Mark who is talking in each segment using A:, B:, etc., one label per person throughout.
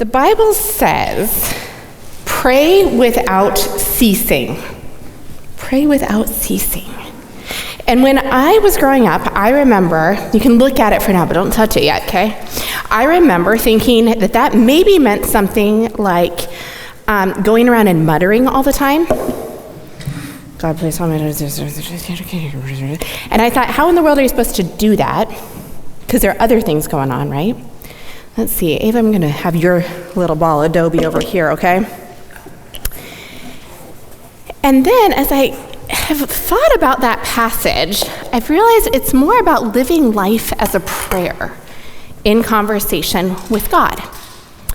A: The Bible says, pray without ceasing. Pray without ceasing. And when I was growing up, I remember, you can look at it for now, but don't touch it yet, okay? I remember thinking that maybe meant something like going around and muttering all the time. God, please help me. And I thought, how in the world are you supposed to do that? Because there are other things going on, right? Let's see, Ava, I'm going to have your little ball of Adobe over here, okay? And then as I have thought about that passage, I've realized it's more about living life as a prayer in conversation with God.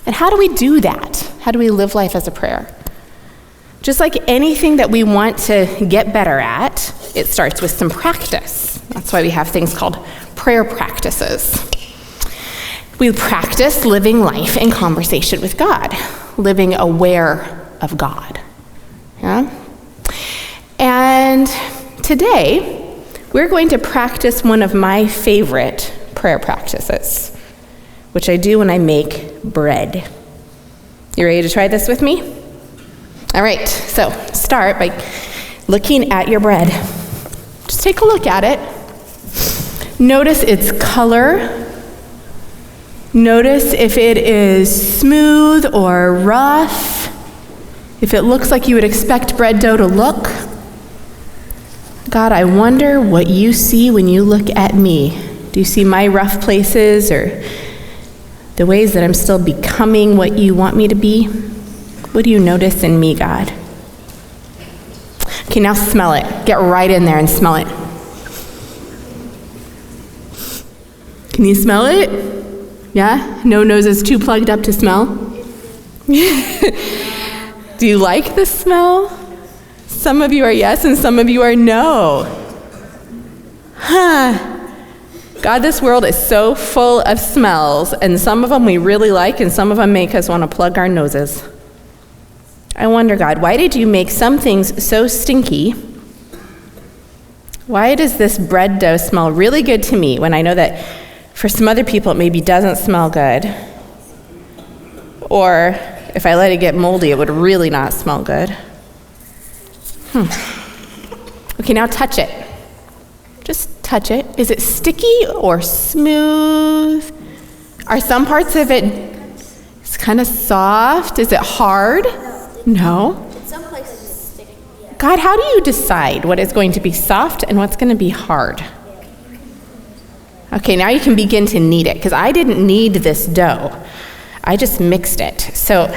A: And how do we do that? How do we live life as a prayer? Just like anything that we want to get better at, it starts with some practice. That's why we have things called prayer practices. We practice living life in conversation with God, living aware of God. Yeah? And today, we're going to practice one of my favorite prayer practices, which I do when I make bread. You ready to try this with me? All right, so start by looking at your bread. Just take a look at it. Notice its color. Notice if it is smooth or rough, if it looks like you would expect bread dough to look. God, I wonder what you see when you look at me. Do you see my rough places or the ways that I'm still becoming what you want me to be? What do you notice in me, God? Okay, now smell it. Get right in there and smell it. Can you smell it? Yeah? No noses too plugged up to smell? Do you like the smell? Some of you are yes and some of you are no. God, this world is so full of smells, and some of them we really like and some of them make us want to plug our noses. I wonder, God, why did you make some things so stinky? Why does this bread dough smell really good to me when I know that for some other people it maybe doesn't smell good? Or if I let it get moldy, it would really not smell good. Okay, now touch it. Just touch it. Is it sticky or smooth? Are some parts of it it's kind of soft? Is it hard? No.
B: In some places it's sticky.
A: God, how do you decide what is going to be soft and what's going to be hard? Okay, now you can begin to knead it, because I didn't knead this dough. I just mixed it. So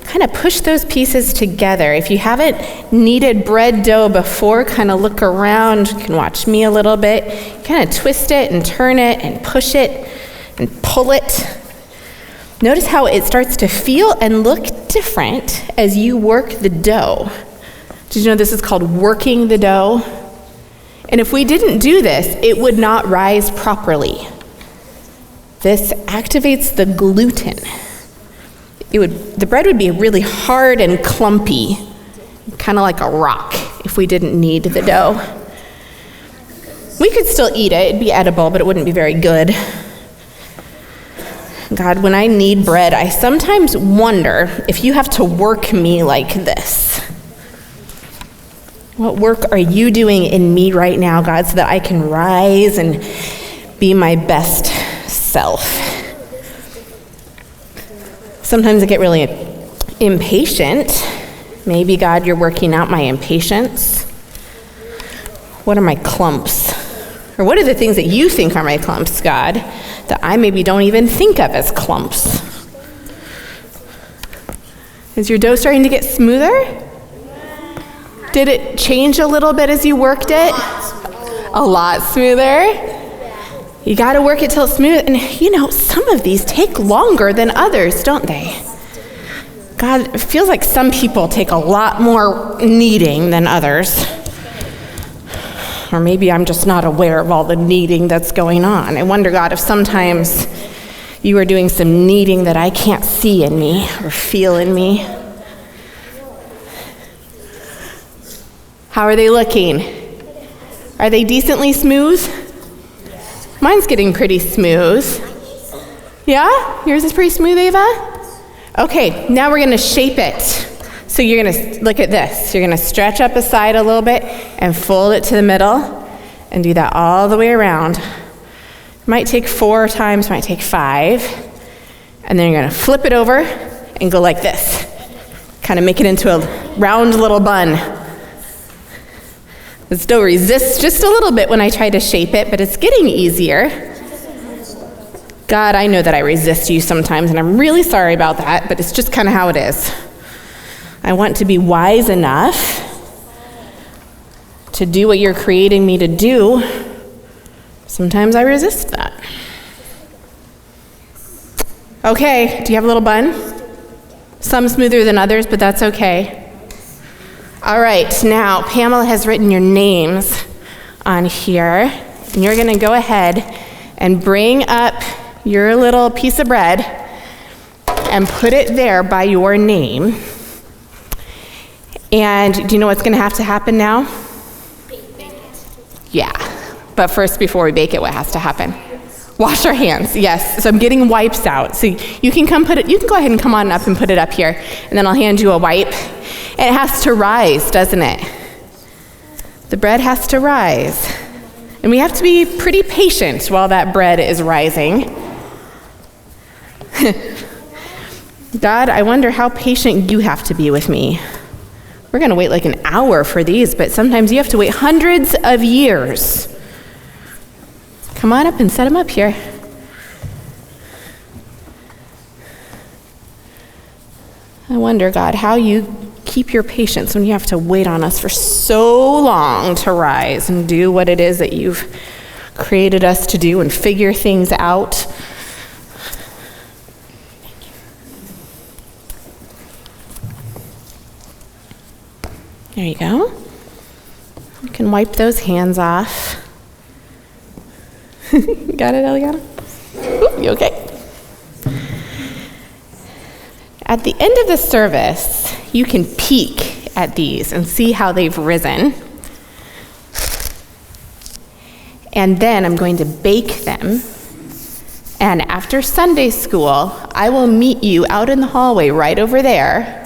A: kind of push those pieces together. If you haven't kneaded bread dough before, kind of look around. You can watch me a little bit. Kind of twist it and turn it and push it and pull it. Notice how it starts to feel and look different as you work the dough. Did you know this is called working the dough? And if we didn't do this, it would not rise properly. This activates the gluten. The bread would be really hard and clumpy, kind of like a rock, if we didn't knead the dough. We could still eat it. It'd be edible, but it wouldn't be very good. God, when I knead bread, I sometimes wonder if you have to work me like this. What work are you doing in me right now, God, so that I can rise and be my best self? Sometimes I get really impatient. Maybe, God, you're working out my impatience. What are my clumps? Or what are the things that you think are my clumps, God, that I maybe don't even think of as clumps? Is your dough starting to get smoother? Did it change a little bit as you worked it? A lot smoother? You got to work it till it's smooth. And some of these take longer than others, don't they? God, it feels like some people take a lot more kneading than others. Or maybe I'm just not aware of all the kneading that's going on. I wonder, God, if sometimes you are doing some kneading that I can't see in me or feel in me. How are they looking? Are they decently smooth? Mine's getting pretty smooth. Yeah? Yours is pretty smooth, Ava? Okay, now we're gonna shape it. So you're gonna, look at this. You're gonna stretch up a side a little bit and fold it to the middle and do that all the way around. Might take 4 times, might take 5. And then you're gonna flip it over and go like this. Kind of make it into a round little bun. It still resists just a little bit when I try to shape it, but it's getting easier. God, I know that I resist you sometimes, and I'm really sorry about that, but it's just kind of how it is. I want to be wise enough to do what you're creating me to do. Sometimes I resist that. Okay, do you have a little bun? Some smoother than others, but that's okay. All right, now Pamela has written your names on here, and you're gonna go ahead and bring up your little piece of bread and put it there by your name. And do you know what's gonna have to happen now? Bake it. Yeah, but first, before we bake it, what has to happen? Wash our hands, yes. So I'm getting wipes out. So you can come put it, you can go ahead and come on up and put it up here, and then I'll hand you a wipe. And it has to rise, doesn't it? The bread has to rise. And we have to be pretty patient while that bread is rising. God, I wonder how patient you have to be with me. We're gonna wait like an hour for these, but sometimes you have to wait hundreds of years. Come on up and set them up here. I wonder, God, how you keep your patience when you have to wait on us for so long to rise and do what it is that you've created us to do and figure things out. There you go. You can wipe those hands off. Got it, Eliana? Ooh, you okay? At the end of the service, you can peek at these and see how they've risen. And then I'm going to bake them. And after Sunday school, I will meet you out in the hallway right over there.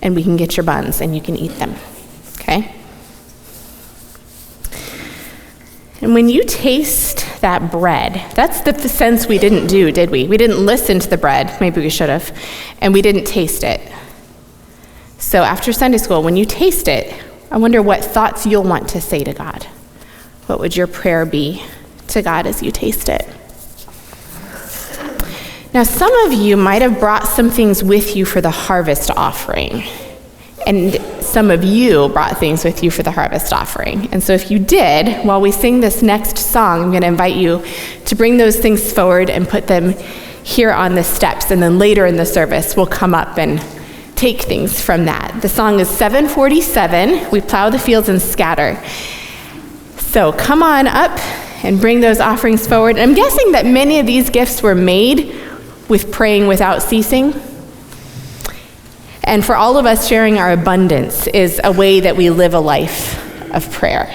A: And we can get your buns and you can eat them, okay? And when you taste that bread, that's the sense we didn't do, did we? We didn't listen to the bread, maybe we should have, and we didn't taste it. So after Sunday school, when you taste it, I wonder what thoughts you'll want to say to God. What would your prayer be to God as you taste it? Now, some of you might have brought some things with you for the harvest offering. And some of you brought things with you for the harvest offering. And so if you did, while we sing this next song, I'm going to invite you to bring those things forward and put them here on the steps. And then later in the service, we'll come up and take things from that. The song is 747, We Plow the Fields and Scatter. So come on up and bring those offerings forward. And I'm guessing that many of these gifts were made with praying without ceasing. And for all of us, sharing our abundance is a way that we live a life of prayer.